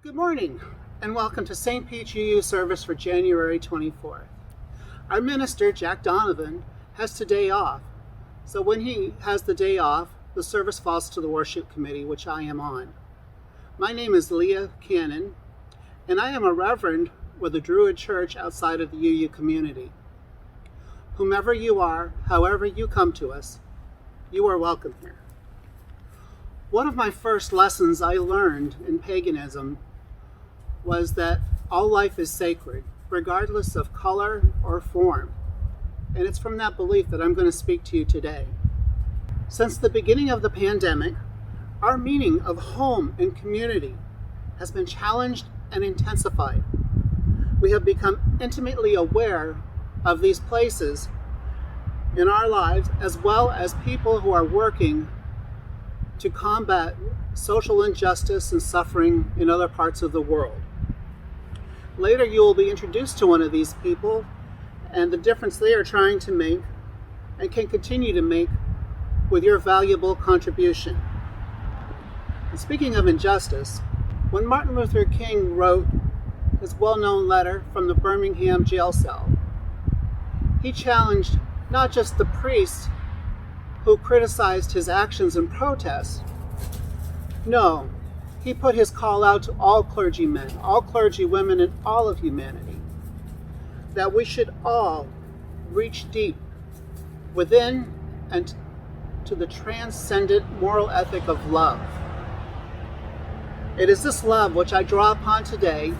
Good morning, and welcome to St. Pete UU service for January 24th. Our minister, Jack Donovan, has today off, so when he has the day off, the service falls to the worship committee, which I am on. My name is Leah Cannon, and I am a reverend with a Druid church outside of the UU community. Whomever you are, however you come to us, you are welcome here. One of my first lessons I learned in paganism was that all life is sacred, regardless of color or form. And it's from that belief that I'm going to speak to you today. Since the beginning of the pandemic, our meaning of home and community has been challenged and intensified. We have become intimately aware of these places in our lives, as well as people who are working to combat social injustice and suffering in other parts of the world. Later, you will be introduced to one of these people and the difference they are trying to make and can continue to make with your valuable contribution. And speaking of injustice, when Martin Luther King wrote his well-known letter from the Birmingham jail cell, he challenged not just the priests who criticized his actions and protests. No, he put his call out to all clergymen, all clergywomen, and all of humanity, that we should all reach deep within and to the transcendent moral ethic of love. It is this love which I draw upon today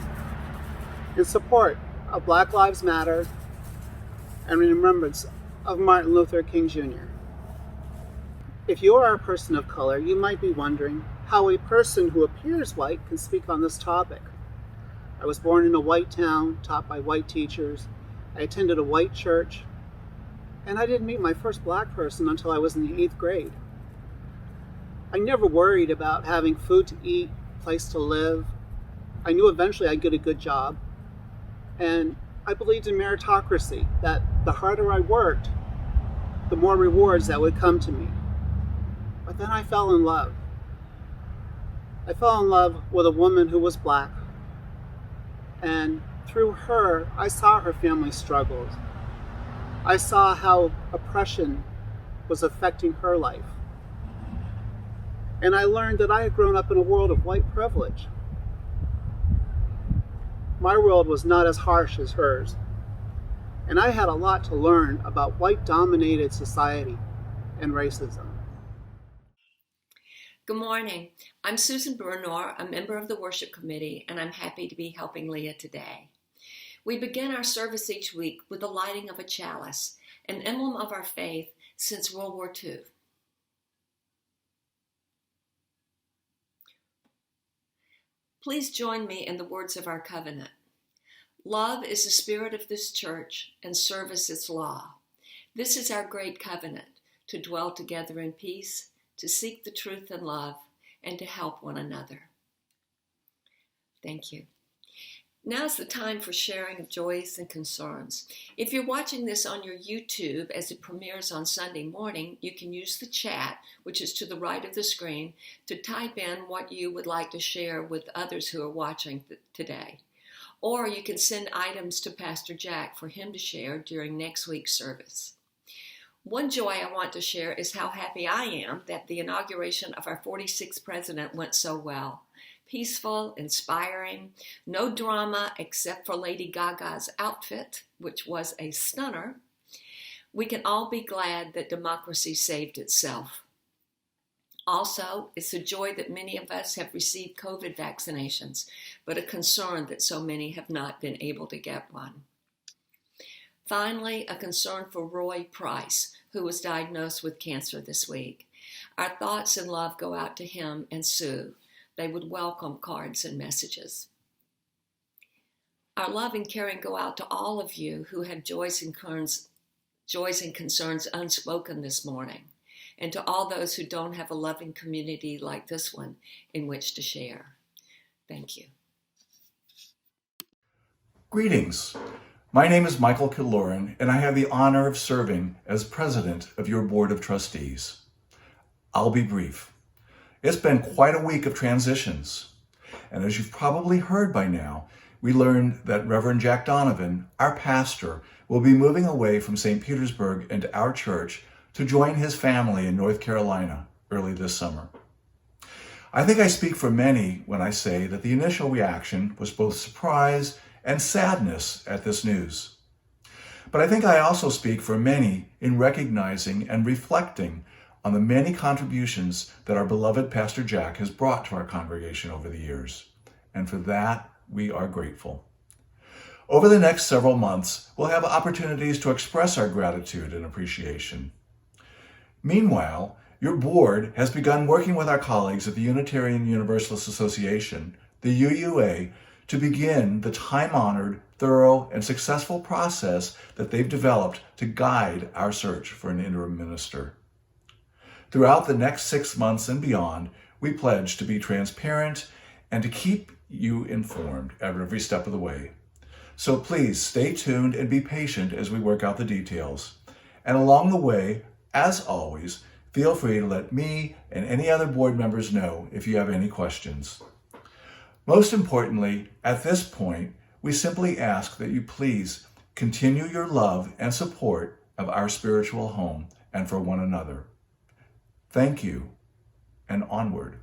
in support of Black Lives Matter and in remembrance of Martin Luther King Jr. If you are a person of color, you might be wondering how a person who appears white can speak on this topic. I was born in a white town, taught by white teachers. I attended a white church, and I didn't meet my first black person until I was in the 8th grade. I never worried about having food to eat, place to live. I knew eventually I'd get a good job, and I believed in meritocracy, that the harder I worked, the more rewards that would come to me. But then I fell in love. I fell in love with a woman who was black, and through her, I saw her family struggles. I saw how oppression was affecting her life. And I learned that I had grown up in a world of white privilege. My world was not as harsh as hers, and I had a lot to learn about white-dominated society and racism. Good morning. I'm Susan Burnhart, a member of the worship committee, and I'm happy to be helping Leah today. We begin our service each week with the lighting of a chalice, an emblem of our faith since World War II. Please join me in the words of our covenant. Love is the spirit of this church, and service its law. This is our great covenant, to dwell together in peace, to seek the truth and love, and to help one another. Thank you. Now's the time for sharing of joys and concerns. If you're watching this on your YouTube as it premieres on Sunday morning, you can use the chat, which is to the right of the screen, to type in what you would like to share with others who are watching today. Or you can send items to Pastor Jack for him to share during next week's service. One joy I want to share is how happy I am that the inauguration of our 46th president went so well. Peaceful, inspiring, no drama except for Lady Gaga's outfit, which was a stunner. We can all be glad that democracy saved itself. Also, it's a joy that many of us have received COVID vaccinations, but a concern that so many have not been able to get one. Finally, a concern for Roy Price, who was diagnosed with cancer this week. Our thoughts and love go out to him and Sue. They would welcome cards and messages. Our love and caring go out to all of you who have joys and concerns unspoken this morning, and to all those who don't have a loving community like this one in which to share. Thank you. Greetings. My name is Michael Killoran, and I have the honor of serving as president of your board of trustees. I'll be brief. It's been quite a week of transitions. And as you've probably heard by now, we learned that Reverend Jack Donovan, our pastor, will be moving away from St. Petersburg into our church to join his family in North Carolina early this summer. I think I speak for many when I say that the initial reaction was both surprise and sadness at this news. But I think I also speak for many in recognizing and reflecting on the many contributions that our beloved Pastor Jack has brought to our congregation over the years. And for that, we are grateful. Over the next several months, we'll have opportunities to express our gratitude and appreciation. Meanwhile, your board has begun working with our colleagues at the Unitarian Universalist Association, the UUA, to begin the time-honored, thorough, and successful process that they've developed to guide our search for an interim minister. Throughout the next 6 months and beyond, we pledge to be transparent and to keep you informed at every step of the way. So please stay tuned and be patient as we work out the details. And along the way, as always, feel free to let me and any other board members know if you have any questions. Most importantly, at this point, we simply ask that you please continue your love and support of our spiritual home and for one another. Thank you, and onward.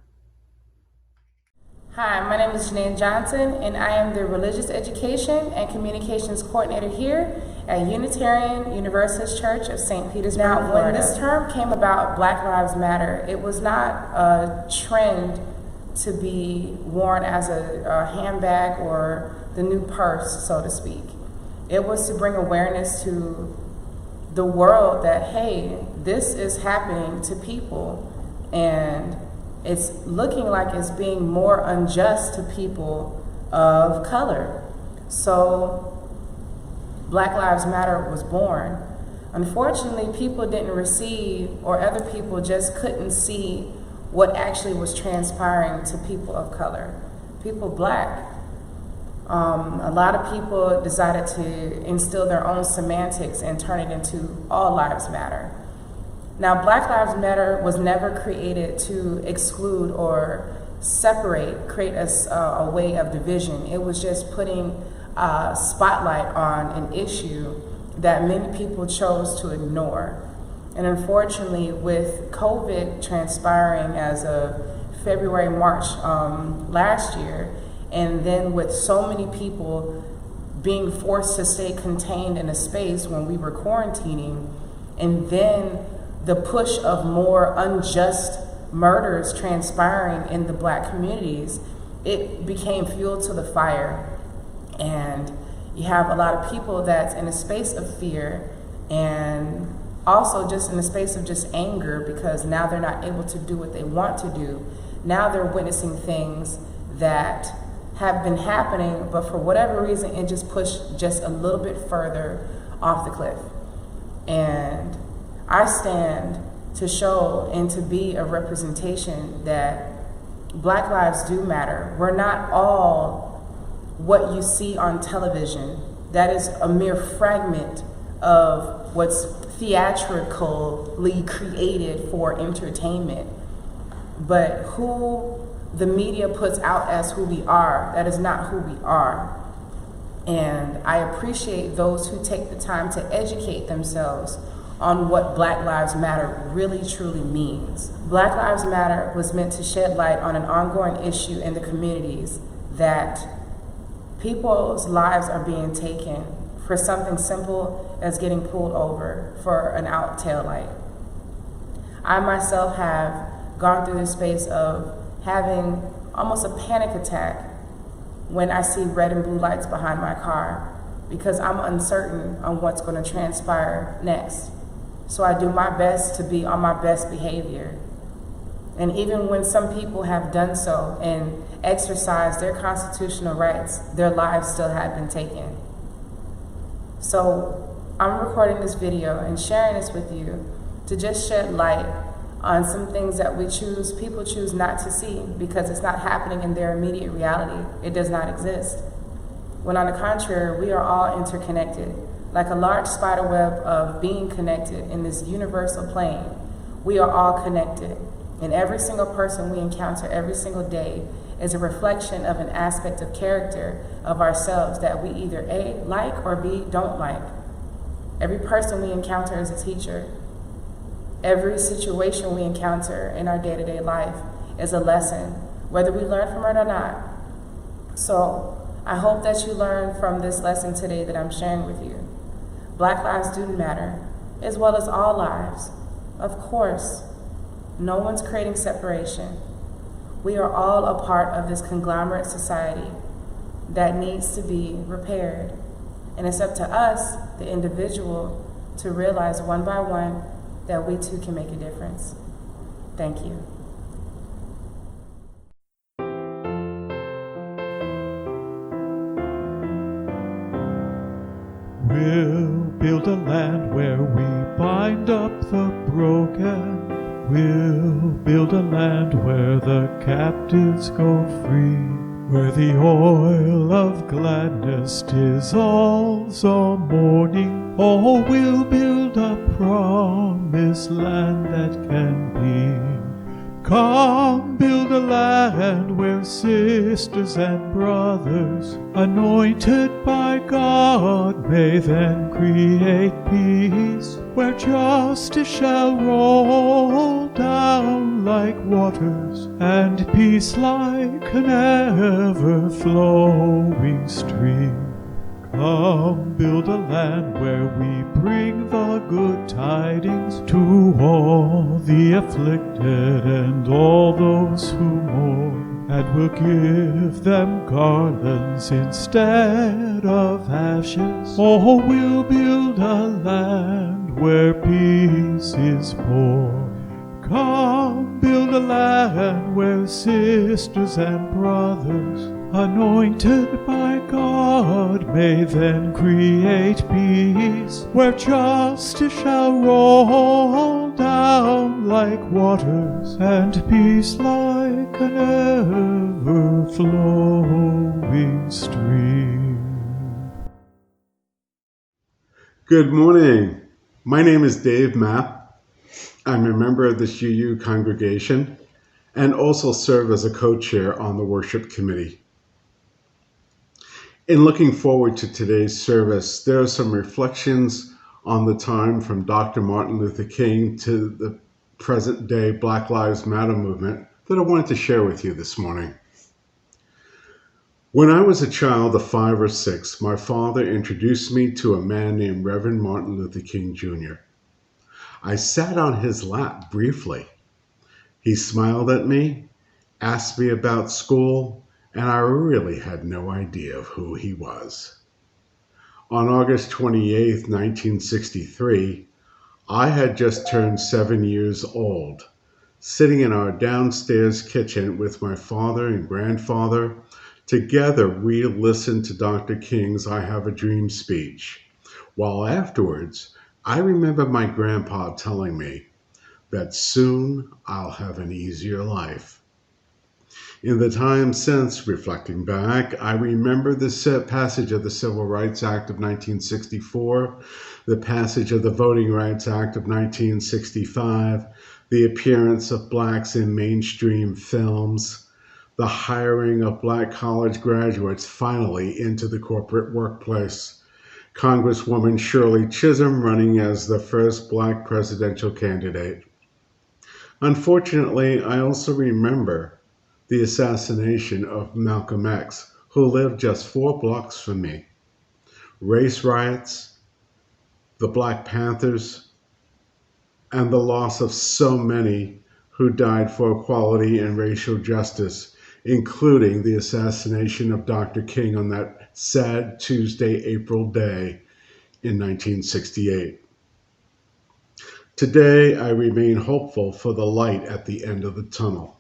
Hi, my name is Janine Johnson, and I am the Religious Education and Communications Coordinator here at Unitarian Universalist Church of St. Petersburg, Florida. When this term came about, Black Lives Matter, it was not a trend to be worn as a handbag or the new purse, so to speak. It was to bring awareness to the world that, hey, this is happening to people, and it's looking like it's being more unjust to people of color. So Black Lives Matter was born. Unfortunately, people didn't receive, or other people just couldn't see what actually was transpiring to people of color, people black. A lot of people decided to instill their own semantics and turn it into all lives matter. Now, Black Lives Matter was never created to exclude or separate, create a way of division. It was just putting a spotlight on an issue that many people chose to ignore. And unfortunately, with COVID transpiring as of February, March last year, and then with so many people being forced to stay contained in a space when we were quarantining, and then the push of more unjust murders transpiring in the black communities, it became fuel to the fire. And you have a lot of people that's in a space of fear and also just in a space of just anger because now they're not able to do what they want to do. Now they're witnessing things that have been happening, but for whatever reason, it just pushed just a little bit further off the cliff. And I stand to show and to be a representation that Black lives do matter. We're not all what you see on television. That is a mere fragment of what's theatrically created for entertainment. But who the media puts out as who we are, that is not who we are. And I appreciate those who take the time to educate themselves on what Black Lives Matter really truly means. Black Lives Matter was meant to shed light on an ongoing issue in the communities that people's lives are being taken for something simple as getting pulled over for an out tail light. I myself have gone through the space of having almost a panic attack when I see red and blue lights behind my car because I'm uncertain on what's going to transpire next. So I do my best to be on my best behavior. And even when some people have done so and exercised their constitutional rights, their lives still have been taken. So I'm recording this video and sharing this with you to just shed light on some things that people choose not to see because it's not happening in their immediate reality. It does not exist. When on the contrary, we are all interconnected. Like a large spider web of being connected in this universal plane, we are all connected. And every single person we encounter every single day is a reflection of an aspect of character of ourselves that we either A, like, or B, don't like. Every person we encounter is a teacher. Every situation we encounter in our day-to-day life is a lesson, whether we learn from it or not. So I hope that you learn from this lesson today that I'm sharing with you. Black lives do matter, as well as all lives. Of course, no one's creating separation. We are all a part of this conglomerate society that needs to be repaired. And it's up to us, the individual, to realize one by one that we too can make a difference. Thank you. We'll build a land where we bind up the broken. We'll build a land where the captives go free, where the oil of gladness dissolves all mourning. Oh, we'll build a promised land that can be. Come, build a land where sisters and brothers, anointed by God, may then create peace, where justice shall roll down like waters, and peace like an ever-flowing stream. Come, build a land where we bring the good tidings to all the afflicted and all those who mourn, and we'll give them garlands instead of ashes. Oh, we'll build a land where peace is born. Come, build a land where sisters and brothers, anointed by God, may then create peace, where justice shall roll down like waters, and peace like an ever-flowing stream. Good morning. My name is Dave Mapp. I'm a member of this UU congregation and also serve as a co-chair on the worship committee. In looking forward to today's service, there are some reflections on the time from Dr. Martin Luther King to the present day Black Lives Matter movement that I wanted to share with you this morning. When I was a child of 5 or 6, my father introduced me to a man named Reverend Martin Luther King Jr. I sat on his lap briefly. He smiled at me, asked me about school, and I really had no idea of who he was. On August 28, 1963, I had just turned 7 years old, sitting in our downstairs kitchen with my father and grandfather. Together, we listened to Dr. King's I Have a Dream speech, while afterwards, I remember my grandpa telling me that soon I'll have an easier life. In the time since, reflecting back, I remember the passage of the Civil Rights Act of 1964, the passage of the Voting Rights Act of 1965, the appearance of blacks in mainstream films, the hiring of black college graduates finally into the corporate workplace, Congresswoman Shirley Chisholm running as the first black presidential candidate. Unfortunately, I also remember the assassination of Malcolm X, who lived just 4 blocks from me, race riots, the Black Panthers, and the loss of so many who died for equality and racial justice, including the assassination of Dr. King on that sad Tuesday, April day in 1968. Today, I remain hopeful for the light at the end of the tunnel.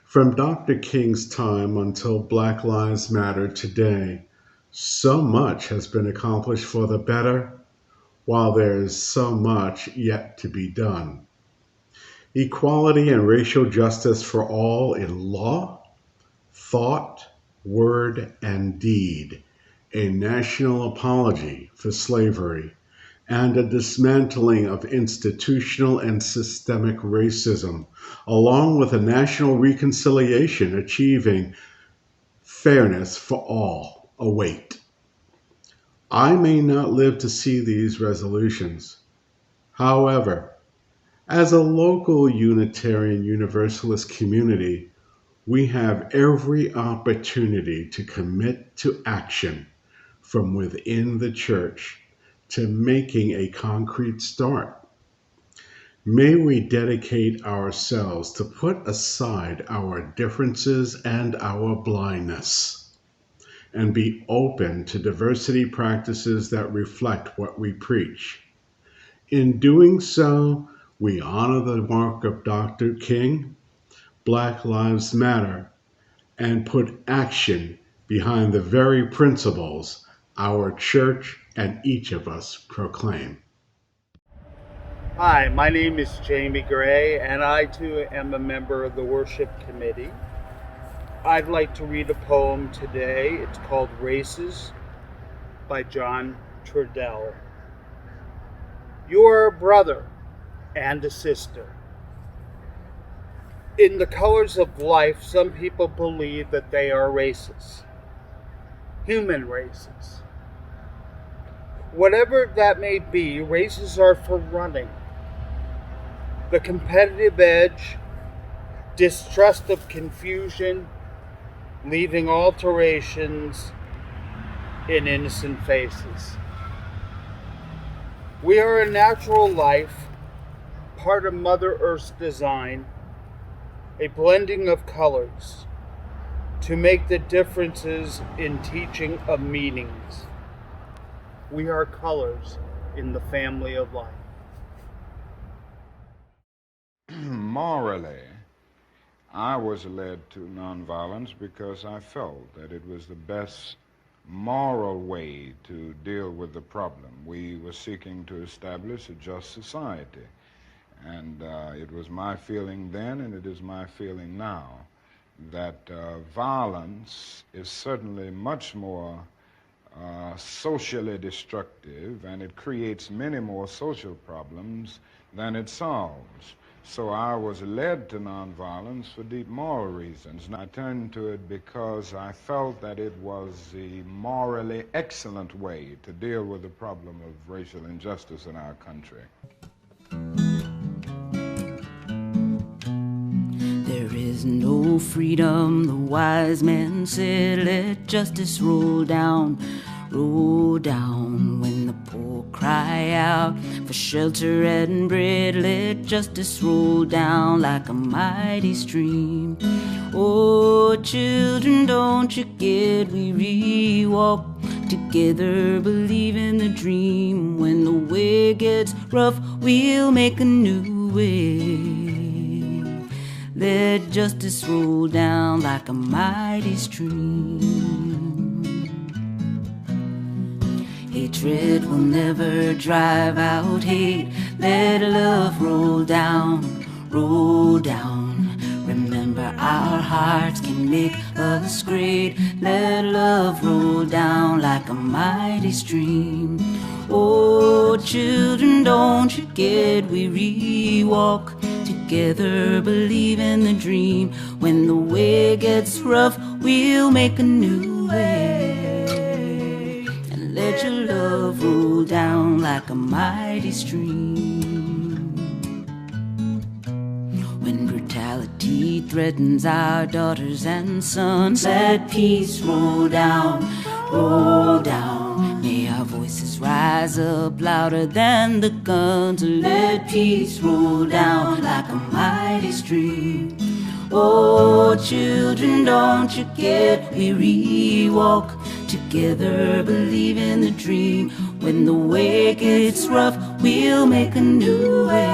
From Dr. King's time until Black Lives Matter today, so much has been accomplished for the better, while there is so much yet to be done. Equality and racial justice for all in law, thought, word, and deed, a national apology for slavery, and a dismantling of institutional and systemic racism, along with a national reconciliation achieving fairness for all, await. I may not live to see these resolutions. However, as a local Unitarian Universalist community, we have every opportunity to commit to action from within the church to making a concrete start. May we dedicate ourselves to put aside our differences and our blindness and be open to diversity practices that reflect what we preach. In doing so, we honor the work of Dr. King, Black Lives Matter, and put action behind the very principles our church and each of us proclaim. Hi, my name is Jamie Gray, and I too am a member of the worship committee. I'd like to read a poem today. It's called Races by John Trudell. You are a brother and a sister. In the colors of life, some people believe that they are races, human races. Whatever that may be, races are for running. The competitive edge, distrust of confusion, leaving alterations in innocent faces. We are a natural life, part of Mother Earth's design, a blending of colors to make the differences in teaching of meanings. We are colors in the family of life. Morally, I was led to nonviolence because I felt that it was the best moral way to deal with the problem. We were seeking to establish a just society. And it was my feeling then, and it is my feeling now, that violence is certainly much more socially destructive, and it creates many more social problems than it solves. So I was led to nonviolence for deep moral reasons. And I turned to it because I felt that it was the morally excellent way to deal with the problem of racial injustice in our country. There is no freedom, the wise man said, let justice roll down when the poor cry out for shelter and bread. Let justice roll down like a mighty stream. Oh, children, don't you get weary? Walk together, believe in the dream. When the way gets rough, we'll make a new way. Let justice roll down like a mighty stream. Hatred will never drive out hate. Let love roll down. Remember, our hearts can make us great. Let love roll down like a mighty stream. Oh, children, don't you get weary? Walk together, believe in the dream. When the way gets rough, we'll make a new way. And let your love roll down like a mighty stream. When brutality threatens our daughters and sons, let peace roll down. May our voices rise up louder than the guns. Let peace roll down like a mighty stream. Oh, children, don't you get weary? Walk together, believe in the dream. When the way gets rough, we'll make a new way.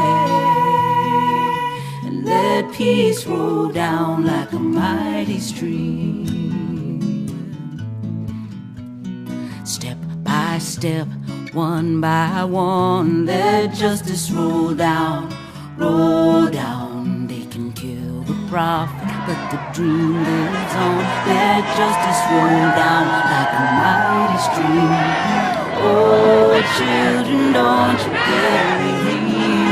And let peace roll down like a mighty stream. Step by step, one by one, let justice roll down. They can kill the prophet, but the dream lives on. Let justice roll down like a mighty stream. Oh, children, don't you dare we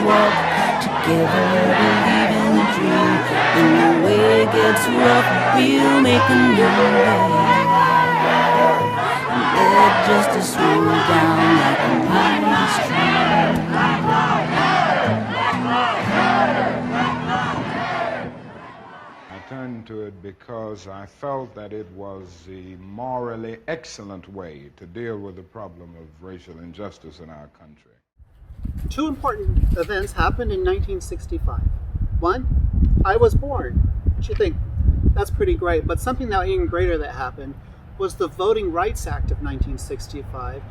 walk together, believe in the dream. When the way gets rough, we'll make a new way. And let justice roll down like a mighty stream. I turned to it because I felt that it was the morally excellent way to deal with the problem of racial injustice in our country. Two important events happened in 1965. One, I was born. You think that's pretty great, but something that even greater that happened was the Voting Rights Act of 1965,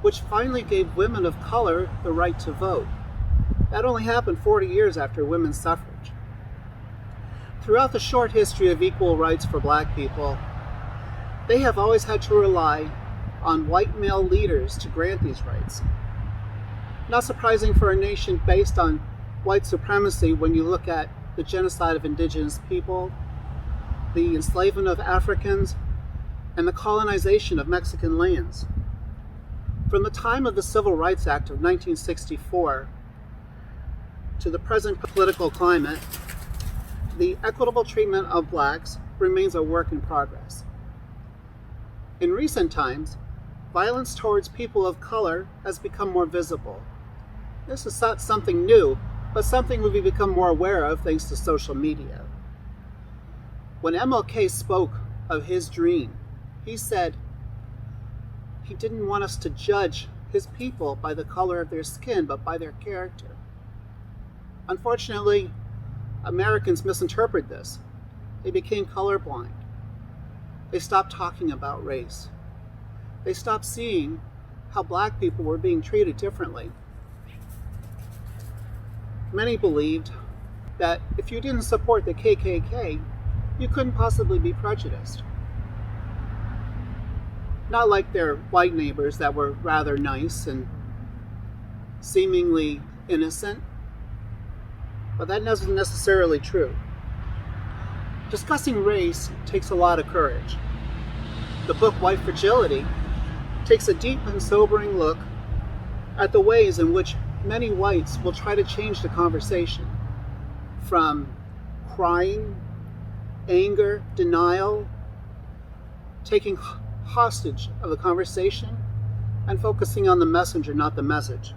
which finally gave women of color the right to vote. That only happened 40 years after women's suffrage. Throughout the short history of equal rights for black people, they have always had to rely on white male leaders to grant these rights. Not surprising for a nation based on white supremacy when you look at the genocide of indigenous people, the enslavement of Africans, and the colonization of Mexican lands. From the time of the Civil Rights Act of 1964 to the present political climate, the equitable treatment of blacks remains a work in progress. In recent times, violence towards people of color has become more visible. This is not something new, but something we've become more aware of thanks to social media. When MLK spoke of his dream, he said he didn't want us to judge his people by the color of their skin, but by their character. Unfortunately, Americans misinterpret this. They became colorblind. They stopped talking about race. They stopped seeing how black people were being treated differently. Many believed that if you didn't support the KKK, you couldn't possibly be prejudiced. Not like their white neighbors that were rather nice and seemingly innocent, but that isn't necessarily true. Discussing race takes a lot of courage. The book White Fragility takes a deep and sobering look at the ways in which many whites will try to change the conversation from crying, anger, denial, taking hostage of the conversation, and focusing on the messenger, not the message.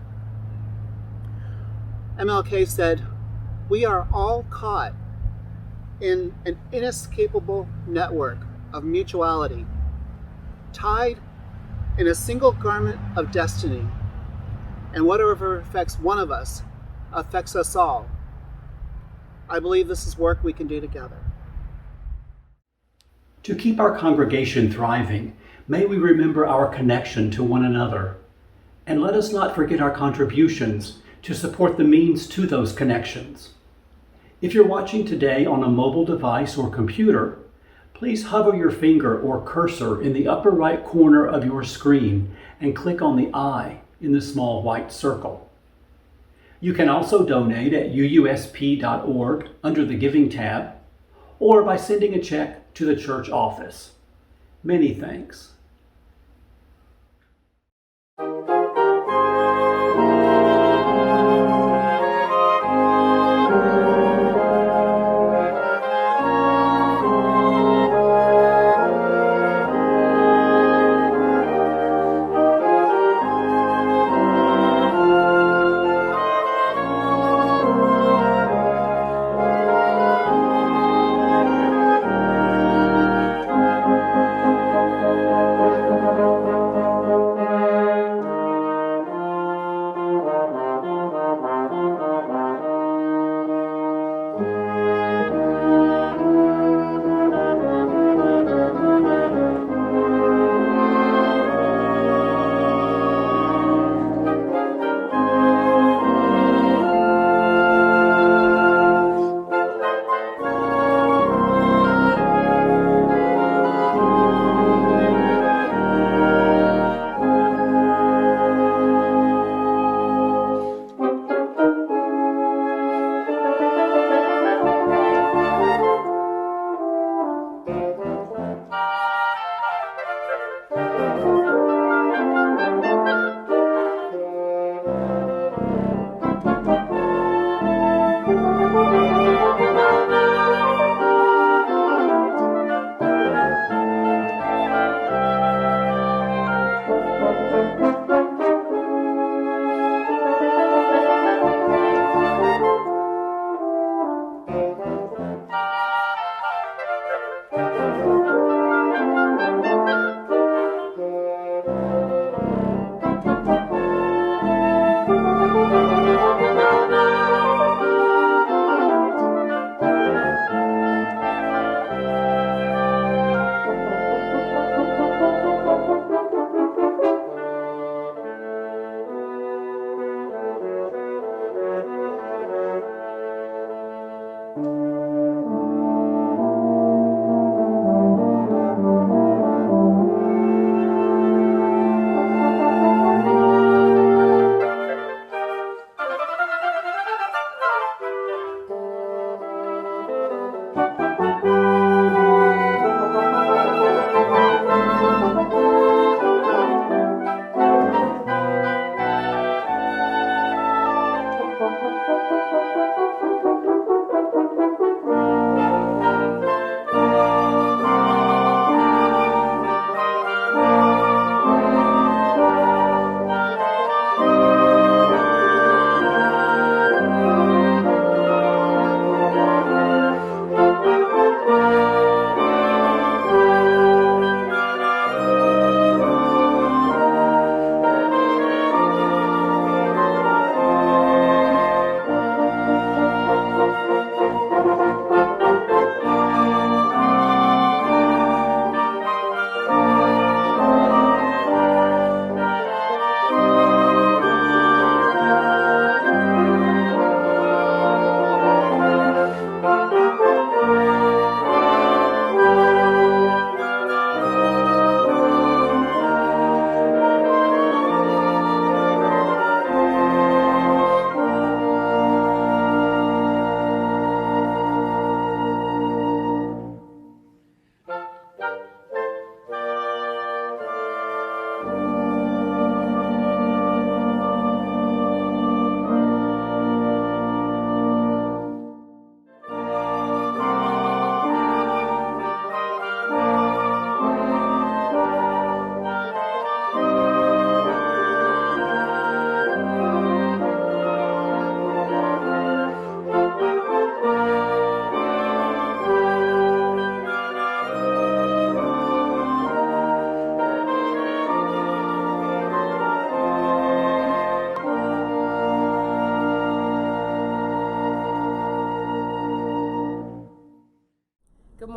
MLK said, "We are all caught in an inescapable network of mutuality, tied in a single garment of destiny, and whatever affects one of us affects us all. I believe this is work we can do together." To keep our congregation thriving, may we remember our connection to one another, and let us not forget our contributions to support the means to those connections. If you're watching today on a mobile device or computer, please hover your finger or cursor in the upper right corner of your screen and click on the I in the small white circle. You can also donate at uusp.org under the Giving tab, or by sending a check to the church office. Many thanks.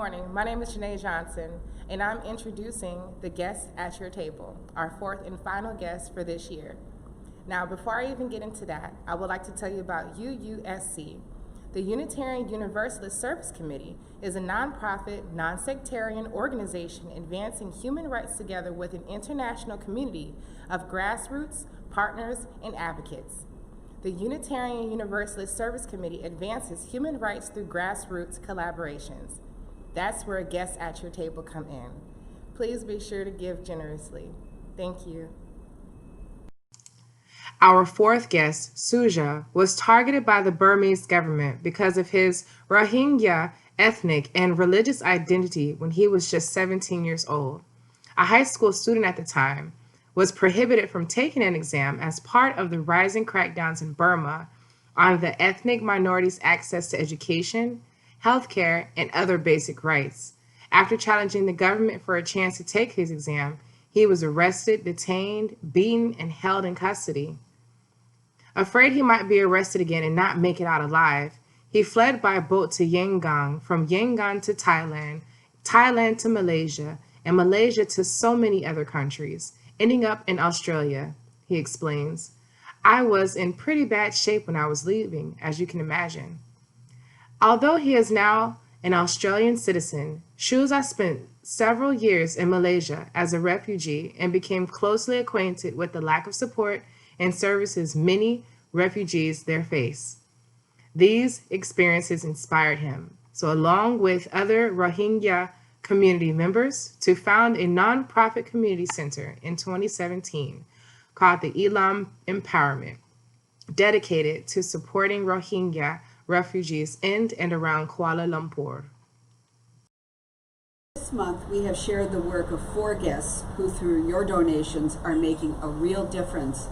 morning. My name is Janae Johnson, and I'm introducing the guest at your table, our fourth and final guest for this year. Now, before I even get into that, I would like to tell you about UUSC. The Unitarian Universalist Service Committee is a nonprofit, non-sectarian organization advancing human rights together with an international community of grassroots, partners, and advocates. The Unitarian Universalist Service Committee advances human rights through grassroots collaborations. That's where guests at your table come in. Please be sure to give generously. Thank you. Our fourth guest, Suja, was targeted by the Burmese government because of his Rohingya ethnic and religious identity when he was just 17 years old. A high school student at the time, was prohibited from taking an exam as part of the rising crackdowns in Burma on the ethnic minorities' access to education, healthcare, and other basic rights. After challenging the government for a chance to take his exam, he was arrested, detained, beaten, and held in custody. Afraid he might be arrested again and not make it out alive, he fled by boat to Yangon, from Yangon to Thailand, Thailand to Malaysia, and Malaysia to so many other countries, ending up in Australia. He explains, "I was in pretty bad shape when I was leaving, as you can imagine." Although he is now an Australian citizen, Shuza spent several years in Malaysia as a refugee and became closely acquainted with the lack of support and services many refugees there face. These experiences inspired him, so along with other Rohingya community members, to found a nonprofit community center in 2017 called the Elam Empowerment, dedicated to supporting Rohingya refugees in and around Kuala Lumpur. This month, we have shared the work of 4 guests who, through your donations, are making a real difference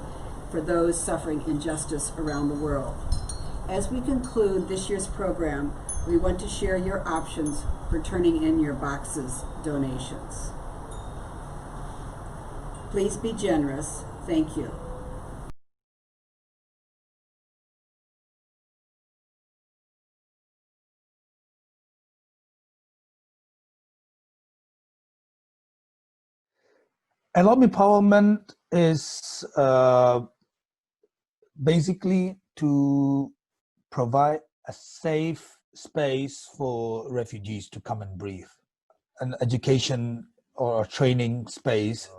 for those suffering injustice around the world. As we conclude this year's program, we want to share your options for turning in your boxes donations. Please be generous. Thank you. Alum empowerment is basically to provide a safe space for refugees to come and breathe. An education or training space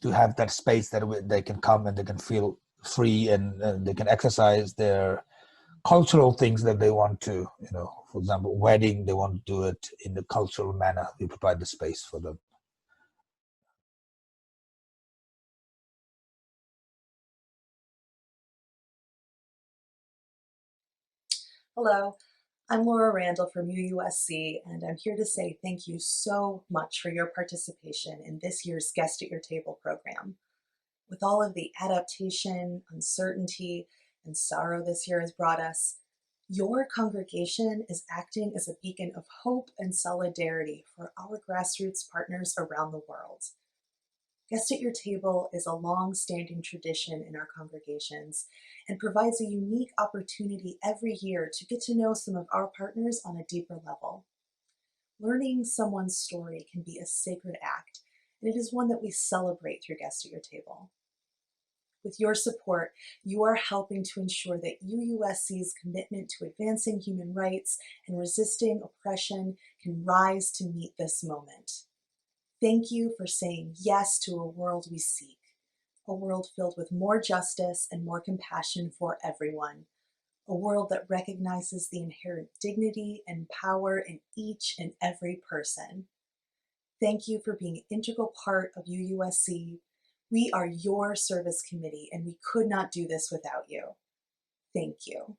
to have that space that they can come and they can feel free and they can exercise their cultural things that they want to, for example, wedding, they want to do it in the cultural manner. We provide the space for them. Hello, I'm Laura Randall from UUSC, and I'm here to say thank you so much for your participation in this year's Guest at Your Table program. With all of the adaptation, uncertainty, and sorrow this year has brought us, your congregation is acting as a beacon of hope and solidarity for our grassroots partners around the world. Guest at Your Table is a long-standing tradition in our congregations and provides a unique opportunity every year to get to know some of our partners on a deeper level. Learning someone's story can be a sacred act, and it is one that we celebrate through Guest at Your Table. With your support, you are helping to ensure that UUSC's commitment to advancing human rights and resisting oppression can rise to meet this moment. Thank you for saying yes to a world we seek, a world filled with more justice and more compassion for everyone, a world that recognizes the inherent dignity and power in each and every person. Thank you for being an integral part of UUSC. We are your service committee, and we could not do this without you. Thank you.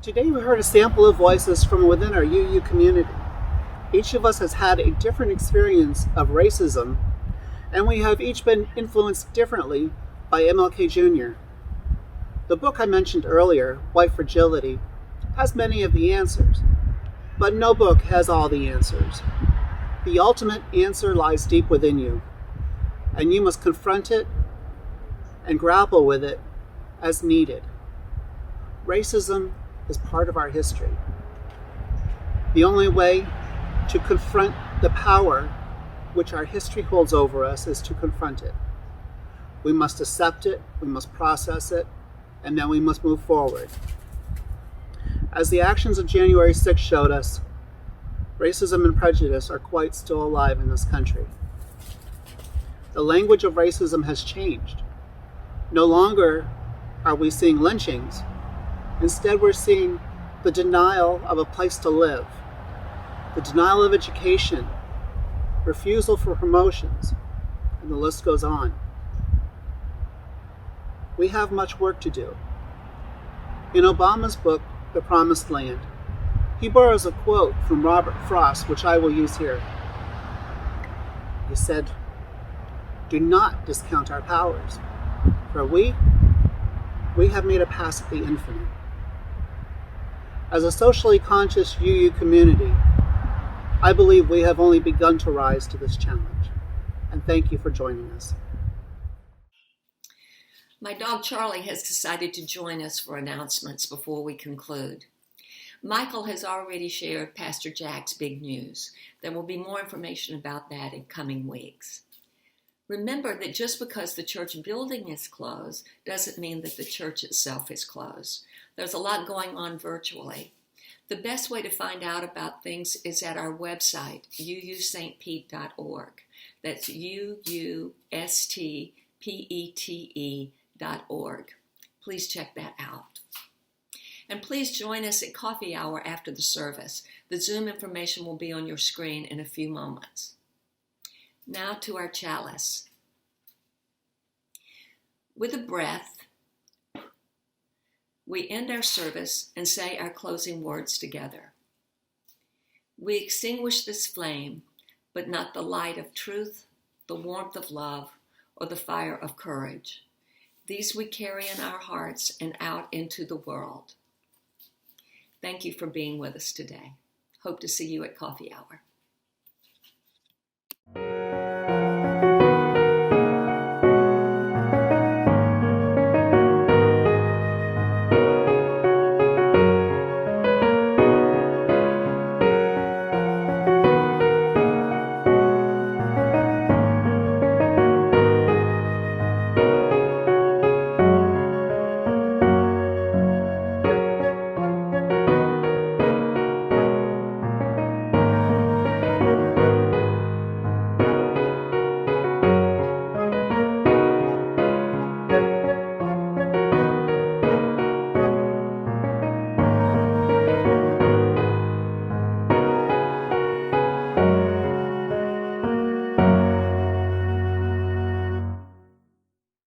Today we heard a sample of voices from within our UU community. Each of us has had a different experience of racism, and we have each been influenced differently by MLK Jr. The book I mentioned earlier, White Fragility, has many of the answers, but no book has all the answers. The ultimate answer lies deep within you, and you must confront it and grapple with it as needed. Racism is part of our history. The only way to confront the power which our history holds over us is to confront it. We must accept it, we must process it, and then we must move forward. As the actions of January 6th showed us, racism and prejudice are quite still alive in this country. The language of racism has changed. No longer are we seeing lynchings. Instead, we're seeing the denial of a place to live, the denial of education, refusal for promotions, and the list goes on. We have much work to do. In Obama's book, The Promised Land, he borrows a quote from Robert Frost, which I will use here. He said, "Do not discount our powers, for we have made a pass at the infinite." As a socially conscious UU community, I believe we have only begun to rise to this challenge. And thank you for joining us. My dog Charlie has decided to join us for announcements before we conclude. Michael has already shared Pastor Jack's big news. There will be more information about that in coming weeks. Remember that just because the church building is closed doesn't mean that the church itself is closed. There's a lot going on virtually. The best way to find out about things is at our website, uustpete.org. That's uustpete.org. Please check that out. And please join us at coffee hour after the service. The Zoom information will be on your screen in a few moments. Now to our chalice. With a breath, we end our service and say our closing words together. We extinguish this flame, but not the light of truth, the warmth of love, or the fire of courage. These we carry in our hearts and out into the world. Thank you for being with us today. Hope to see you at coffee hour.